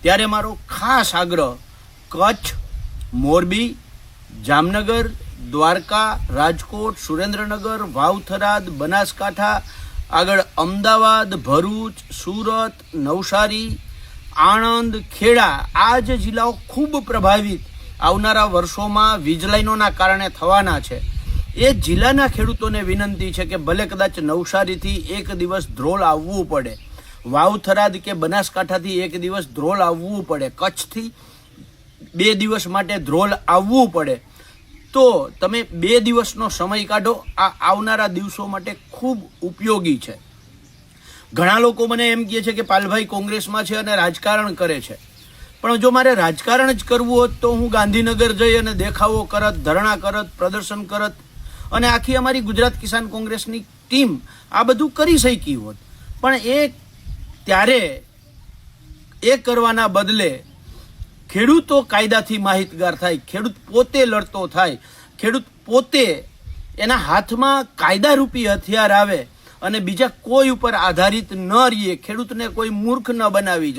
ત્યારે મારો ખાસ આગ્રહ કચ્છ, મોરબી, જામનગર, દ્વારકા, રાજકોટ, સુરેન્દ્રનગર, વાવ-થરાદ, બનાસકાંઠા, આગળ અમદાવાદ, ભરૂચ, સુરત, નવસારી, આણંદ, ખેડા, આ જે જિલ્લાઓ ખૂબ પ્રભાવિત આવનારા વર્ષોમાં વીજ લાઈનોના કારણે થવાના છે, એ જિલ્લાના ખેડૂતોને વિનંતી છે કે ભલે કદાચ નવસારીથી એક દિવસ ધ્રોલ આવવું પડે, વાવ-થરાદ કે બનાસકાંઠાથી એક દિવસ ધ્રોલ આવવું પડે, કચ્છથી 2 દિવસ માટે ધ્રોલ આવવું પડે, તો તમે 2 દિવસનો સમય કાઢો. આ આવનારા દિવસો માટે ખૂબ ઉપયોગી છે. ઘણા લોકો મને એમ કહે છે કે પાલભાઈ કોંગ્રેસમાં છે અને રાજકારણ કરે છે, પણ જો મારે રાજકારણ જ કરવું હોત તો હું ગાંધીનગર જઈ અને દેખાવો કરત, ધરણા કરત, પ્રદર્શન કરત, અને આખી અમારી ગુજરાત કિસાન કોંગ્રેસની ટીમ આ બધું કરી શકી હોત. પણ ત્યારે એ કરવાના બદલે ખેડૂતો કાયદાથી માહિતગાર થાય, ખેડૂત પોતે લડતો થાય, ખેડૂત પોતે એના હાથમાં કાયદારૂપી હથિયાર આવે અને બીજા કોઈ ઉપર આધારિત ન રહીએ, ખેડૂતને કોઈ મૂર્ખ ન બનાવી જાય.